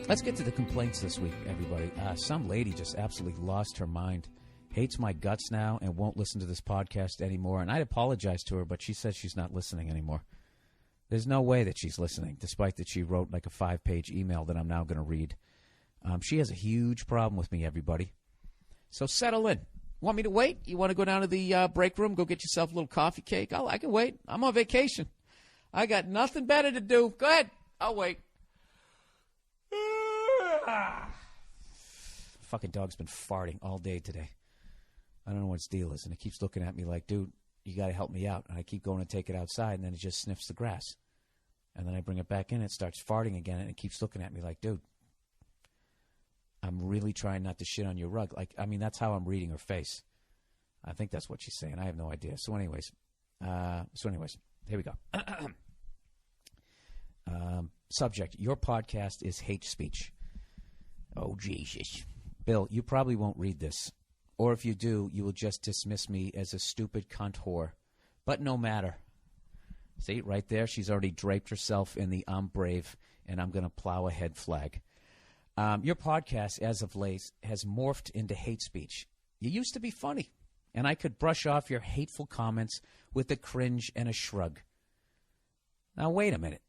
Let's get to the complaints this week, everybody. Some lady just absolutely lost her mind, hates my guts now, and won't listen to this podcast anymore. And I apologize to her, but she says she's not listening anymore. There's no way that she's listening, despite that she wrote like a 5-page email that I'm now going to read. She has a huge problem with me, everybody. So settle in. Want me to wait? You want to go down to the break room, go get yourself a little coffee cake? I can wait. I'm on vacation. I got nothing better to do. Go ahead. I'll wait. Fucking dog's been farting all day today. I don't know what its deal is, and it keeps looking at me like, dude, you got to help me out. And I keep going to take it outside, and then it just sniffs the grass. And then I bring it back in, it starts farting again, and it keeps looking at me like, dude, I'm really trying not to shit on your rug. Like, I mean, that's how I'm reading her face. I think that's what she's saying. I have no idea. So anyways, here we go. Subject, your podcast is hate speech. Oh, Jesus. Bill, you probably won't read this. Or if you do, you will just dismiss me as a stupid cunt whore. But no matter. See, right there, she's already draped herself in the I'm brave and I'm going to plow ahead flag. Your podcast, as of late, has morphed into hate speech. You used to be funny, and I could brush off your hateful comments with a cringe and a shrug. Now, wait a minute.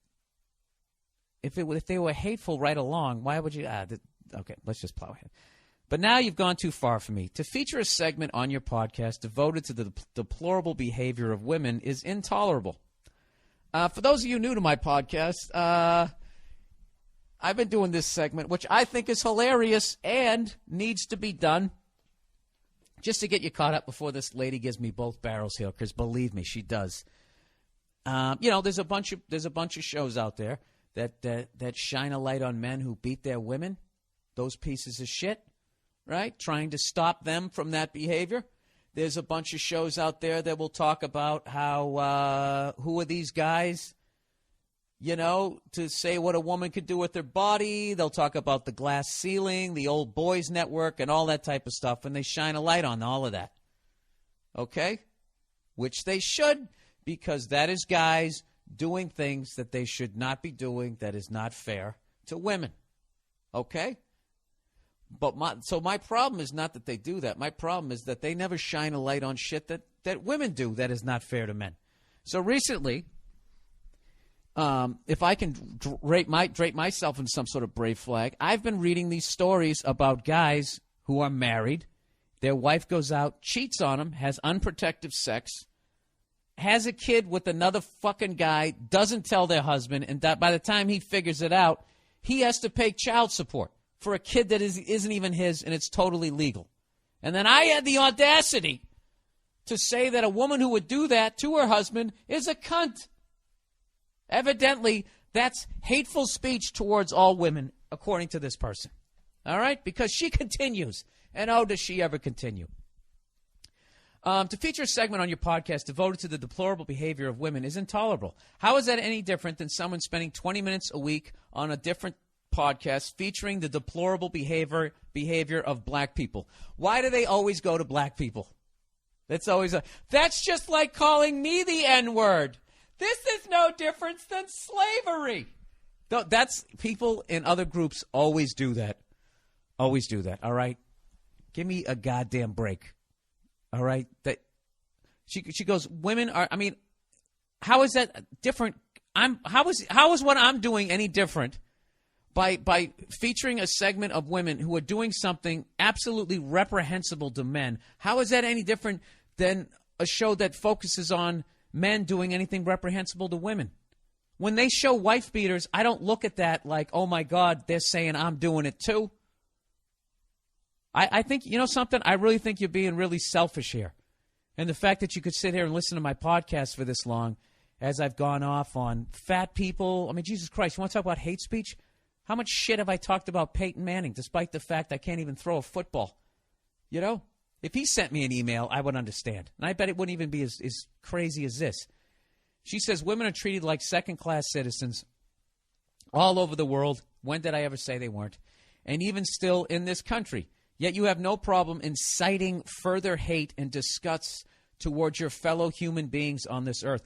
If they were hateful right along, why would you... okay, let's just plow ahead. But now you've gone too far for me. To feature a segment on your podcast devoted to the deplorable behavior of women is intolerable. For those of you new to my podcast, I've been doing this segment, which I think is hilarious and needs to be done, just to get you caught up before this lady gives me both barrels here, because believe me, she does. There's a bunch of shows out there that shine a light on men who beat their women, those pieces of shit, right? Trying to stop them from that behavior. There's a bunch of shows out there that will talk about how, who are these guys, to say what a woman could do with her body. They'll talk about the glass ceiling, the old boys network, and all that type of stuff, and they shine a light on all of that. Okay? Which they should, because that is guys doing things that they should not be doing that is not fair to women. Okay? But my problem is not that they do that. My problem is that they never shine a light on shit that women do that is not fair to men. So recently, if I can drape myself in some sort of brave flag, I've been reading these stories about guys who are married. Their wife goes out, cheats on them, has unprotected sex, has a kid with another fucking guy, doesn't tell their husband, and that by the time he figures it out, he has to pay child support for a kid that isn't even his, and it's totally legal. And then I had the audacity to say that a woman who would do that to her husband is a cunt. Evidently, that's hateful speech towards all women, according to this person. All right? Because she continues. And oh, does she ever continue. To feature a segment on your podcast devoted to the deplorable behavior of women is intolerable. How is that any different than someone spending 20 minutes a week on a different podcast featuring the deplorable behavior of black people? Why do they always go to black people? That's just like calling me the N-word. This is no different than slavery. That's people in other groups always do that. Always do that. All right? Give me a goddamn break. All right? That she goes, women are, I mean, how is that different? How is what I'm doing any different by featuring a segment of women who are doing something absolutely reprehensible to men? How is that any different than a show that focuses on men doing anything reprehensible to women? When they show wife beaters, I don't look at that like, oh my God, they're saying I'm doing it too. I think, something, I really think you're being really selfish here. And the fact that you could sit here and listen to my podcast for this long as I've gone off on fat people. I mean, Jesus Christ, you want to talk about hate speech? How much shit have I talked about Peyton Manning, despite the fact I can't even throw a football? If he sent me an email, I would understand. And I bet it wouldn't even be as crazy as this. She says women are treated like second-class citizens all over the world. When did I ever say they weren't? And even still in this country. Yet you have no problem inciting further hate and disgust towards your fellow human beings on this earth.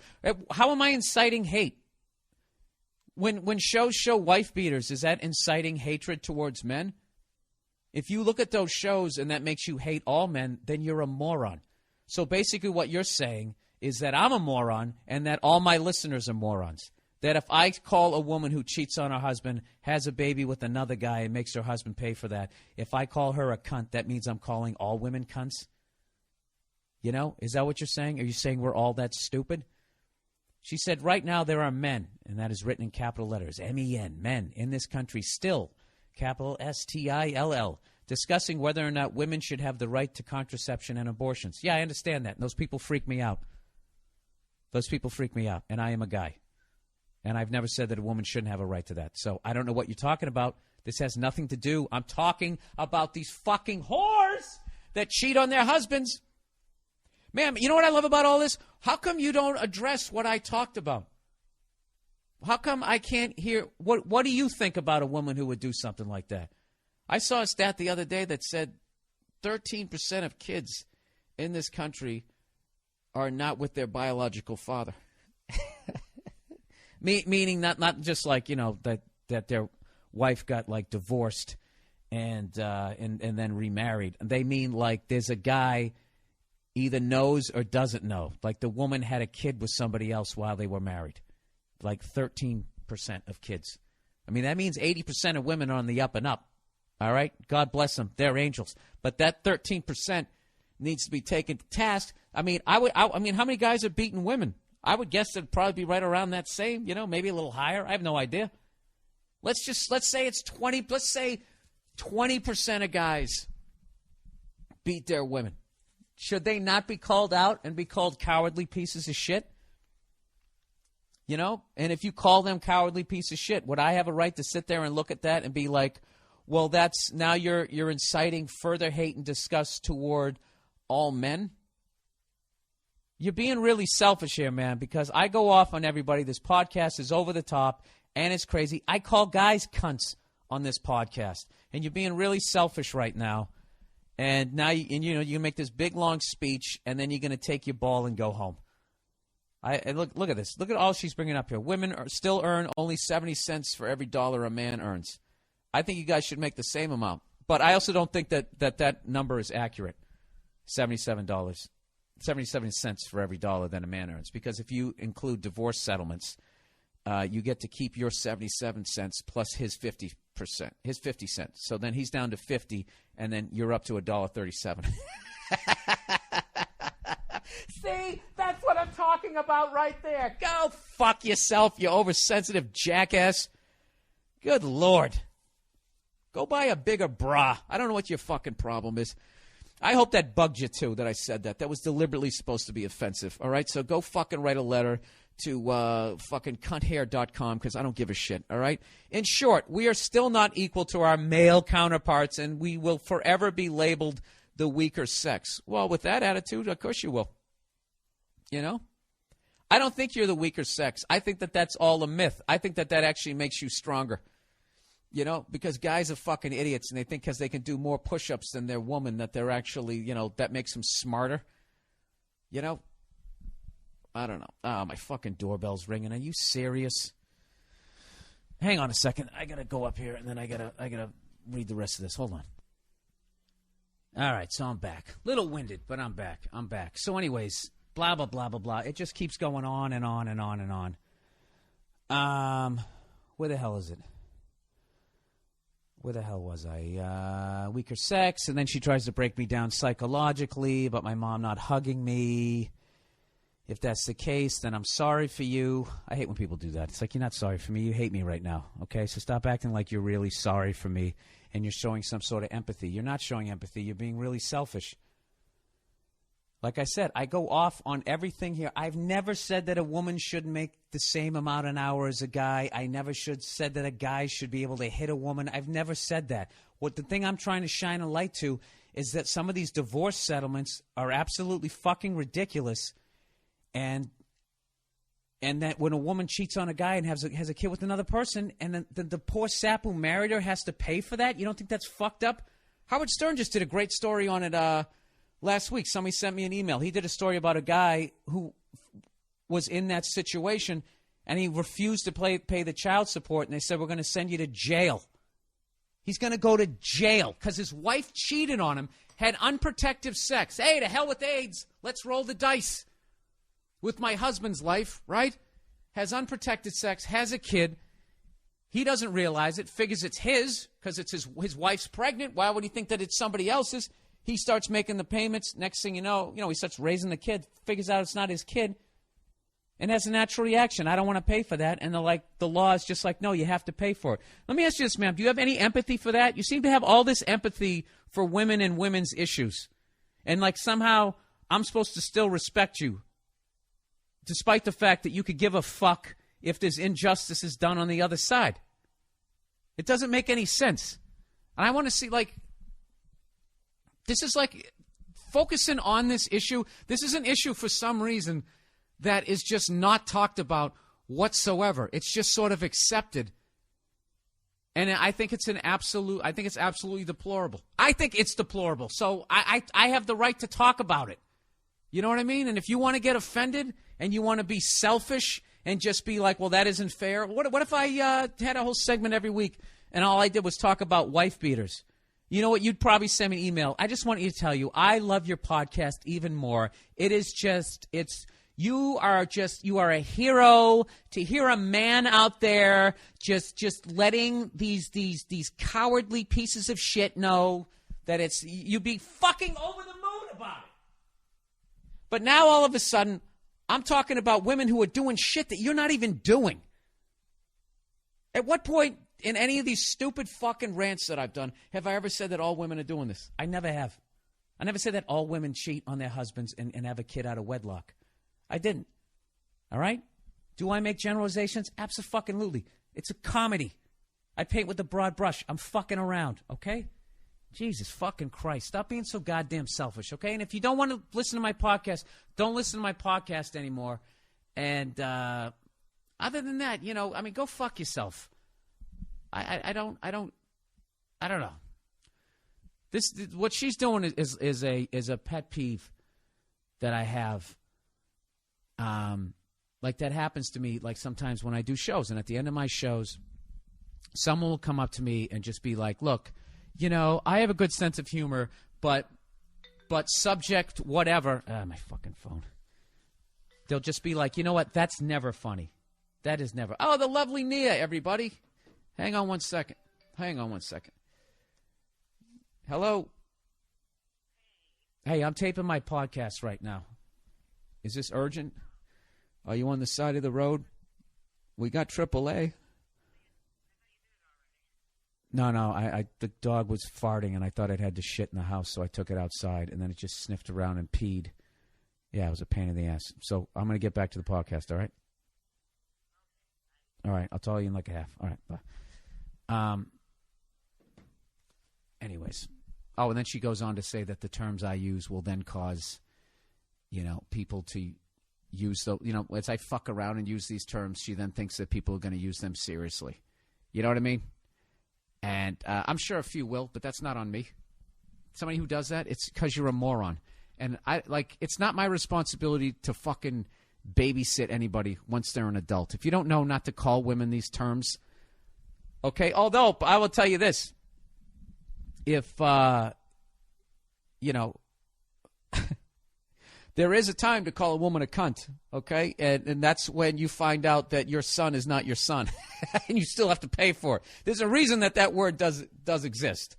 How am I inciting hate? When shows show wife beaters, is that inciting hatred towards men? If you look at those shows and that makes you hate all men, then you're a moron. So basically what you're saying is that I'm a moron and that all my listeners are morons. That if I call a woman who cheats on her husband, has a baby with another guy, and makes her husband pay for that, if I call her a cunt, that means I'm calling all women cunts? You know, is that what you're saying? Are you saying we're all that stupid? She said, right now there are men, and that is written in capital letters, M-E-N, men, in this country still, capital S-T-I-L-L, discussing whether or not women should have the right to contraception and abortions. Yeah, I understand that. And those people freak me out. Those people freak me out, and I am a guy. And I've never said that a woman shouldn't have a right to that. So I don't know what you're talking about. This has nothing to do. I'm talking about these fucking whores that cheat on their husbands. Ma'am, you know what I love about all this? How come you don't address what I talked about? How come I can't hear? What do you think about a woman who would do something like that? I saw a stat the other day that said 13% of kids in this country are not with their biological father. Meaning not just like, you know, that their wife got like divorced and then remarried. They mean like there's a guy either knows or doesn't know. Like the woman had a kid with somebody else while they were married. Like 13% of kids. I mean, that means 80% of women are on the up and up. All right? God bless them. They're angels. But that 13% needs to be taken to task. I mean, I mean, how many guys are beating women? I would guess it'd probably be right around that same, you know, maybe a little higher. I have no idea. Let's say it's 20, let's say 20% of guys beat their women. Should they not be called out and be called cowardly pieces of shit? You know? And if you call them cowardly piece of shit, would I have a right to sit there and look at that and be like, well, that's now you're inciting further hate and disgust toward all men? You're being really selfish here, man, because I go off on everybody. This podcast is over the top, and it's crazy. I call guys cunts on this podcast, and you're being really selfish right now. And now you make this big, long speech, and then you're going to take your ball and go home. Look at this. Look at all she's bringing up here. Women still earn only 70 cents for every dollar a man earns. I think you guys should make the same amount. But I also don't think that number is accurate, $77. 77 cents for every dollar that a man earns. Because if you include divorce settlements, you get to keep your 77 cents plus his 50%, his 50 cents. So then he's down to 50, and then you're up to $1.37. See, that's what I'm talking about right there. Go fuck yourself, you oversensitive jackass. Good Lord. Go buy a bigger bra. I don't know what your fucking problem is. I hope that bugged you, too, that I said that. That was deliberately supposed to be offensive, all right? So go fucking write a letter to fucking cunthair.com because I don't give a shit, all right? In short, we are still not equal to our male counterparts, and we will forever be labeled the weaker sex. Well, with that attitude, of course you will. You know? I don't think you're the weaker sex. I think that that's all a myth. I think that actually makes you stronger. You know, because guys are fucking idiots, and they think because they can do more push-ups than their woman that they're actually, you know, that makes them smarter. You know? I don't know. Oh, my fucking doorbell's ringing. Are you serious? Hang on a second. I got to go up here, and then I gotta read the rest of this. Hold on. All right, so I'm back. Little winded, but I'm back. So anyways, blah, blah, blah, blah, blah. It just keeps going on and on and on and on. Where the hell is it? Where the hell was I? Weaker sex, and then she tries to break me down psychologically about my mom not hugging me. If that's the case, then I'm sorry for you. I hate when people do that. It's like, you're not sorry for me. You hate me right now, okay? So stop acting like you're really sorry for me and you're showing some sort of empathy. You're not showing empathy. You're being really selfish. Like I said, I go off on everything here. I've never said that a woman shouldn't make the same amount an hour as a guy. I never said that a guy should be able to hit a woman. I've never said that. What the thing I'm trying to shine a light to is that some of these divorce settlements are absolutely fucking ridiculous, and that when a woman cheats on a guy and has a kid with another person, and then the poor sap who married her has to pay for that, you don't think that's fucked up? Howard Stern just did a great story on it last week. Somebody sent me an email. He did a story about a guy who was in that situation, And he refused to pay the child support, and they said, we're going to send you to jail. He's going to go to jail because his wife cheated on him, had unprotected sex. Hey, to hell with AIDS. Let's roll the dice with my husband's life, right? Has unprotected sex, has a kid. He doesn't realize it, figures it's his because it's his wife's pregnant. Why would he think that it's somebody else's? He starts making the payments. Next thing you know, he starts raising the kid, figures out it's not his kid, and has a natural reaction. I don't want to pay for that. And the law is just like, no, you have to pay for it. Let me ask you this, ma'am. Do you have any empathy for that? You seem to have all this empathy for women and women's issues. And somehow I'm supposed to still respect you, despite the fact that you could give a fuck if there's injustices done on the other side. It doesn't make any sense. And I want to see, this is focusing on this issue. This is an issue for some reason that is just not talked about whatsoever. It's just sort of accepted. And I think it's absolutely deplorable. I think it's deplorable. So I have the right to talk about it. You know what I mean? And if you want to get offended and you want to be selfish and just be like, well, that isn't fair. What if I had a whole segment every week and all I did was talk about wife beaters? You know what? You'd probably send me an email. I just want you to tell you, I love your podcast even more. You are a hero to hear a man out there just letting these cowardly pieces of shit know that you'd be fucking over the moon about it. But now all of a sudden, I'm talking about women who are doing shit that you're not even doing. At what point in any of these stupid fucking rants that I've done have I ever said that all women are doing this? I never have. I never said that all women cheat on their husbands and have a kid out of wedlock. I didn't. All right? Do I make generalizations? Abso-fucking-lutely. It's a comedy. I paint with a broad brush. I'm fucking around, okay? Jesus fucking Christ. Stop being so goddamn selfish, okay? And if you don't want to listen to my podcast, don't listen to my podcast anymore. And other than that, go fuck yourself. I don't know. What she's doing is a pet peeve that I have. That happens to me sometimes when I do shows, and at the end of my shows, someone will come up to me and just be like, look, I have a good sense of humor, but subject whatever. My fucking phone. They'll just be like, you know what? That's never funny. That is never. Oh, the lovely Nia, everybody. Hang on one second. Hello. Hey, I'm taping my podcast right now. Is this urgent? Are you on the side of the road? We got AAA. No, the dog was farting, and I thought it had to shit in the house, so I took it outside, and then it just sniffed around and peed. Yeah, it was a pain in the ass. So I'm going to get back to the podcast, all right? All right, I'll tell you in a half. All right, bye. Anyways. Oh, and then she goes on to say that the terms I use will then cause, people to use as I fuck around and use these terms, she then thinks that people are going to use them seriously. You know what I mean? And I'm sure a few will, but that's not on me. Somebody who does that, it's because you're a moron. And it's not my responsibility to fucking babysit anybody once they're an adult. If you don't know not to call women these terms, okay? Although, I will tell you this. If, there is a time to call a woman a cunt, okay? And that's when you find out that your son is not your son. And you still have to pay for it. There's a reason that word does exist.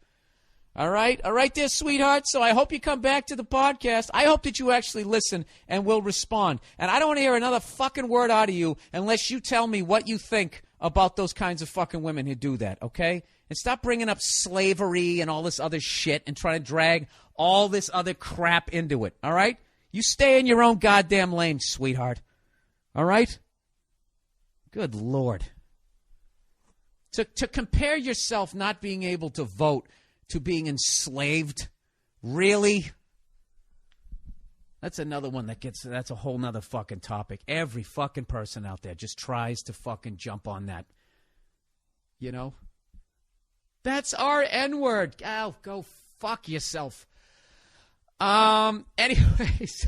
All right? All right there, sweetheart. So I hope you come back to the podcast. I hope that you actually listen and will respond. And I don't want to hear another fucking word out of you unless you tell me what you think about those kinds of fucking women who do that, okay? And stop bringing up slavery and all this other shit and trying to drag all this other crap into it, all right? You stay in your own goddamn lane, sweetheart. All right? Good Lord. To compare yourself not being able to vote to being enslaved, really? That's another one that's a whole nother fucking topic. Every fucking person out there just tries to fucking jump on that. That's our N-word. Oh, go fuck yourself. Anyways.